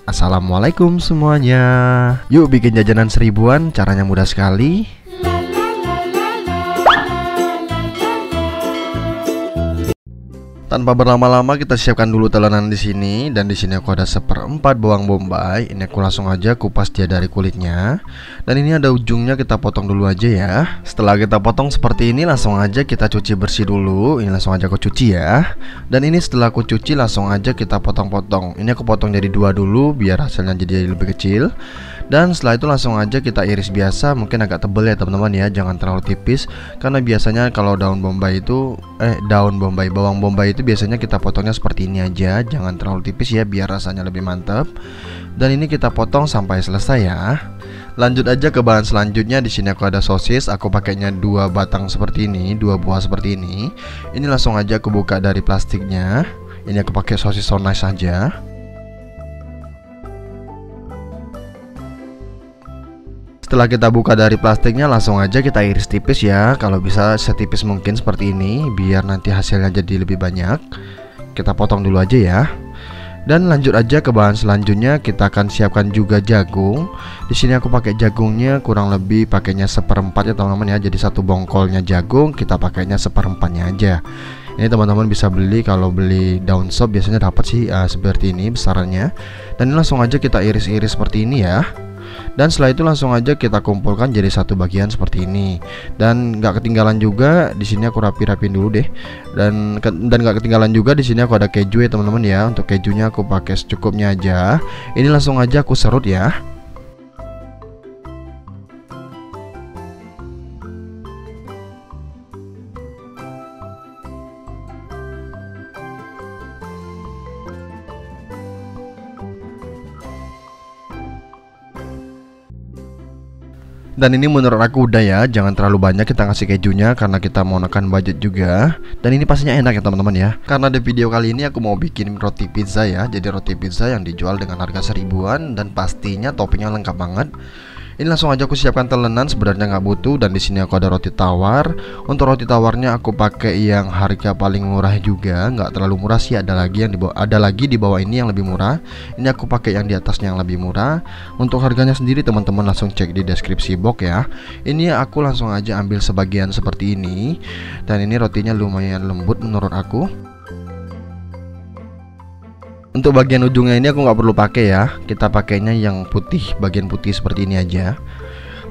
Assalamualaikum semuanya. Yuk bikin jajanan seribuan, caranya mudah sekali. Tanpa berlama-lama kita siapkan dulu telenan di sini, dan di sini aku ada 1/4 bawang bombay. Ini aku langsung aja kupas dia dari kulitnya. Dan ini ada ujungnya, kita potong dulu aja ya. Setelah kita potong seperti ini, langsung aja kita cuci bersih dulu. Ini langsung aja aku cuci ya. Dan ini setelah aku cuci langsung aja kita potong-potong. Ini aku potong jadi 2 dulu biar hasilnya jadi lebih kecil. Dan setelah itu langsung aja kita iris biasa, mungkin agak tebel ya teman-teman ya, jangan terlalu tipis. Karena biasanya kalau bawang bombay itu biasanya kita potongnya seperti ini aja, jangan terlalu tipis ya biar rasanya lebih mantap. Dan ini kita potong sampai selesai ya. Lanjut aja ke bahan selanjutnya. Di sini aku ada sosis, aku pakainya 2 batang seperti ini, 2 buah seperti ini. Ini langsung aja aku buka dari plastiknya. Ini aku pakai sosis so nice saja. Setelah kita buka dari plastiknya, langsung aja kita iris tipis ya. Kalau bisa setipis mungkin seperti ini, biar nanti hasilnya jadi lebih banyak. Kita potong dulu aja ya. Dan lanjut aja ke bahan selanjutnya, kita akan siapkan juga jagung. Di sini aku pakai jagungnya kurang lebih pakainya 1/4 ya teman-teman ya. Jadi 1 bongkolnya jagung kita pakainya 1/4-nya aja. Ini teman-teman bisa beli, kalau beli daun sop biasanya dapat sih seperti ini besarannya. Dan ini langsung aja kita iris-iris seperti ini ya. Dan setelah itu langsung aja kita kumpulkan jadi satu bagian seperti ini. Dan nggak ketinggalan juga di sini aku rapi-rapin dulu deh. Dan nggak ketinggalan juga di sini aku ada keju ya teman-teman ya. Untuk kejunya aku pakai secukupnya aja. Ini langsung aja aku serut ya. Dan ini menurut aku udah ya, jangan terlalu banyak kita kasih kejunya karena kita mau nekan budget juga. Dan ini pastinya enak ya teman-teman ya. Karena di video kali ini aku mau bikin roti pizza ya. Jadi roti pizza yang dijual dengan harga 1000-an dan pastinya toppingnya lengkap banget. Ini langsung aja aku siapkan telenan, sebenarnya nggak butuh. Dan di sini aku ada roti tawar. Untuk roti tawarnya aku pakai yang harga paling murah juga, nggak terlalu murah sih. Ada lagi di bawah ini yang lebih murah. Ini aku pakai yang di atasnya yang lebih murah. Untuk harganya sendiri teman-teman langsung cek di deskripsi box ya. Ini aku langsung aja ambil sebagian seperti ini. Dan ini rotinya lumayan lembut menurut aku. Untuk bagian ujungnya ini aku nggak perlu pakai ya. Kita pakainya yang putih, bagian putih seperti ini aja.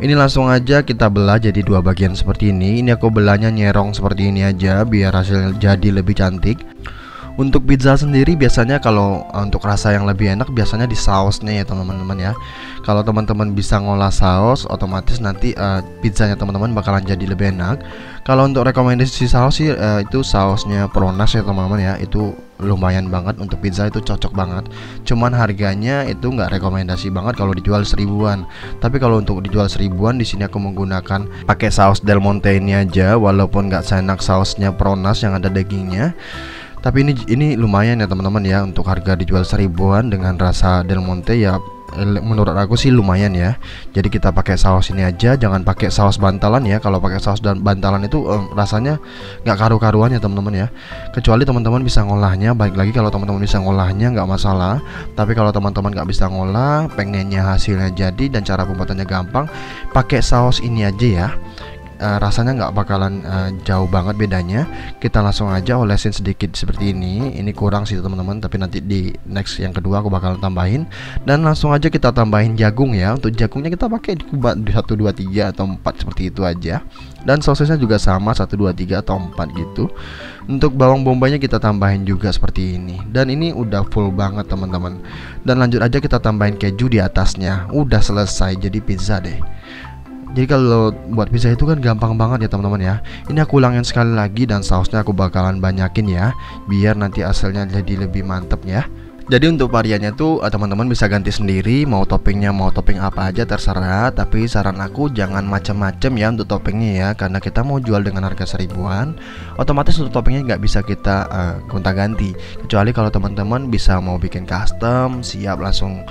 Ini langsung aja kita belah jadi 2 bagian seperti ini. Ini aku belahnya nyerong seperti ini aja biar hasilnya jadi lebih cantik. Untuk pizza sendiri biasanya kalau untuk rasa yang lebih enak biasanya di sausnya ya teman-teman ya. Kalau teman-teman bisa ngolah saus, otomatis nanti pizzanya teman-teman bakalan jadi lebih enak. Kalau untuk rekomendasi saus sih itu sausnya Pronas ya teman-teman ya. Itu lumayan banget untuk pizza, itu cocok banget. Cuman harganya itu nggak rekomendasi banget kalau dijual 1000-an. Tapi kalau untuk dijual 1000-an di sini aku menggunakan pakai saus Del Monte ini aja, walaupun nggak seenak sausnya Pronas yang ada dagingnya. Tapi ini lumayan ya teman-teman ya, untuk harga dijual 1000-an dengan rasa Del Monte ya menurut aku sih lumayan ya. Jadi kita pakai saus ini aja, jangan pakai saus bantalan ya. Kalau pakai saus dan bantalan itu rasanya nggak karu-karuan ya teman-teman ya. Kecuali teman-teman bisa ngolahnya, baik lagi kalau teman-teman bisa ngolahnya nggak masalah. Tapi kalau teman-teman nggak bisa ngolah, pengennya hasilnya jadi dan cara pembuatannya gampang, pakai saus ini aja ya. Rasanya nggak bakalan jauh banget bedanya. Kita langsung aja olesin sedikit seperti ini. Ini kurang sih teman-teman, tapi nanti di next yang kedua aku bakalan tambahin. Dan langsung aja kita tambahin jagung ya. Untuk jagungnya kita pakai 1, 2, 3 atau 4 seperti itu aja. Dan sosisnya juga sama 1, 2, 3 atau 4 gitu. Untuk bawang bombaynya kita tambahin juga seperti ini. Dan ini udah full banget teman-teman. Dan lanjut aja kita tambahin keju di atasnya. Udah selesai jadi pizza deh. Jadi kalau buat pizza itu kan gampang banget ya teman-teman ya. Ini aku ulangin sekali lagi dan sausnya aku bakalan banyakin ya, biar nanti hasilnya jadi lebih mantep ya. Jadi untuk variannya tuh teman-teman bisa ganti sendiri, mau toppingnya mau topping apa aja terserah. Tapi saran aku jangan macam-macam ya untuk toppingnya ya, karena kita mau jual dengan harga 1000-an, otomatis untuk toppingnya nggak bisa kita gonta-ganti. Kecuali kalau teman-teman bisa mau bikin custom, siap langsung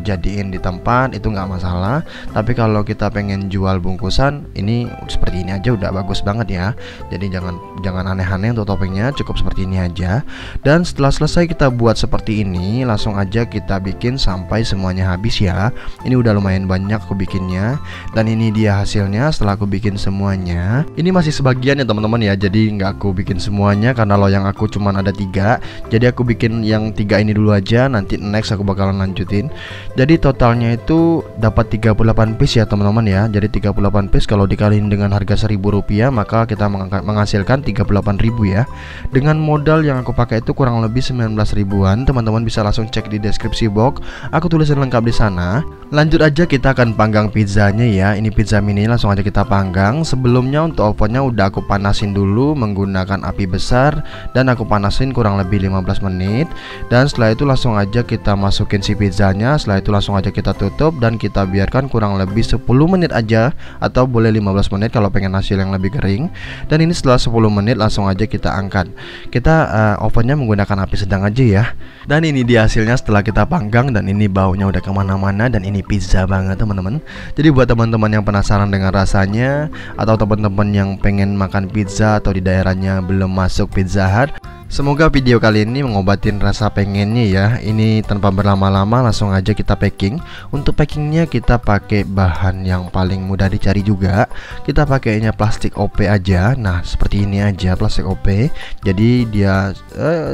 jadiin di tempat, itu nggak masalah. Tapi kalau kita pengen jual bungkusan, ini seperti ini aja udah bagus banget ya. Jadi jangan aneh-aneh untuk toppingnya, cukup seperti ini aja. Dan setelah selesai kita buat seperti seperti ini, langsung aja kita bikin sampai semuanya habis ya. Ini udah lumayan banyak aku bikinnya. Dan ini dia hasilnya setelah aku bikin semuanya. Ini masih sebagian ya teman-teman ya, jadi nggak aku bikin semuanya karena loyang aku cuman ada 3. Jadi aku bikin yang 3 ini dulu aja, nanti next aku bakalan lanjutin. Jadi totalnya itu dapat 38 piece ya teman-teman ya. Jadi 38 piece kalau dikaliin dengan harga Rp1.000, maka kita menghasilkan 38.000 ya. Dengan modal yang aku pakai itu kurang lebih 19 ribuan. Teman-teman bisa langsung cek di deskripsi box, aku tulisin lengkap di sana. Lanjut aja, kita akan panggang pizzanya ya. Ini pizza mini, langsung aja kita panggang. Sebelumnya untuk ovennya udah aku panasin dulu menggunakan api besar, dan aku panasin kurang lebih 15 menit. Dan setelah itu langsung aja kita masukin si pizzanya. Setelah itu langsung aja kita tutup dan kita biarkan kurang lebih 10 menit aja, atau boleh 15 menit kalau pengen hasil yang lebih kering. Dan ini setelah 10 menit langsung aja kita angkat. Kita ovennya menggunakan api sedang aja ya. Dan ini dia hasilnya setelah kita panggang, dan ini baunya udah kemana-mana, dan ini pizza banget teman-teman. Jadi buat teman-teman yang penasaran dengan rasanya, atau teman-teman yang pengen makan pizza atau di daerahnya belum masuk Pizza Hut, semoga video kali ini mengobatin rasa pengennya ya. Ini tanpa berlama-lama langsung aja kita packing. Untuk packingnya kita pakai bahan yang paling mudah dicari juga. Kita pakainya plastik OP aja. Nah seperti ini aja plastik OP. Jadi dia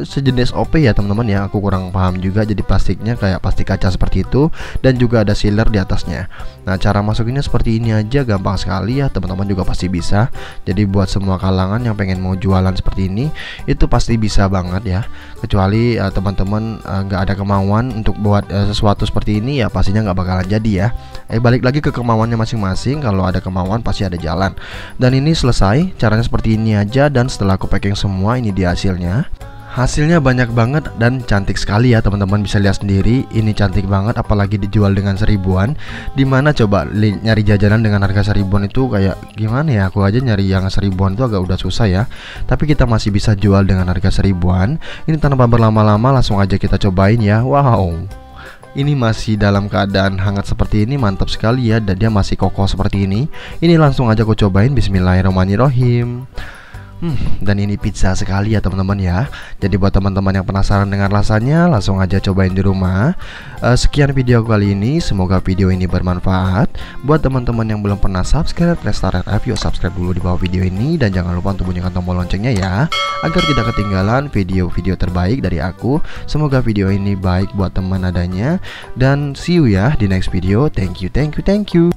sejenis OP ya teman-teman ya. Aku kurang paham juga. Jadi plastiknya kayak plastik kaca seperti itu, dan juga ada sealer di atasnya. Nah cara masukinnya seperti ini aja, gampang sekali ya, teman-teman juga pasti bisa. Jadi buat semua kalangan yang pengen mau jualan seperti ini, itu pasti bisa banget ya. Kecuali teman-teman nggak ada kemauan untuk buat sesuatu seperti ini, ya pastinya nggak bakalan jadi ya. Balik lagi ke kemauannya masing-masing. Kalau ada kemauan pasti ada jalan. Dan ini selesai, caranya seperti ini aja. Dan setelah aku packing semua, ini dia hasilnya. Hasilnya banyak banget dan cantik sekali ya teman-teman, bisa lihat sendiri. Ini cantik banget, apalagi dijual dengan 1000-an. Dimana coba nyari jajanan dengan harga 1000-an itu kayak gimana ya. Aku aja nyari yang 1000-an itu agak udah susah ya. Tapi kita masih bisa jual dengan harga 1000-an. Ini tanpa berlama-lama langsung aja kita cobain ya. Wow, ini masih dalam keadaan hangat seperti ini, mantap sekali ya. Dan dia masih kokoh seperti ini. Ini langsung aja aku cobain. Bismillahirrahmanirrahim. Dan ini pizza sekali ya teman-teman ya. Jadi buat teman-teman yang penasaran dengan rasanya, langsung aja cobain di rumah. Sekian video kali ini, semoga video ini bermanfaat. Buat teman-teman yang belum pernah subscribe, Lestari RF, yuk subscribe dulu di bawah video ini. Dan jangan lupa untuk bunyikan tombol loncengnya ya, agar tidak ketinggalan video-video terbaik dari aku. Semoga video ini baik buat teman adanya. Dan see you ya di next video. Thank you, thank you, thank you.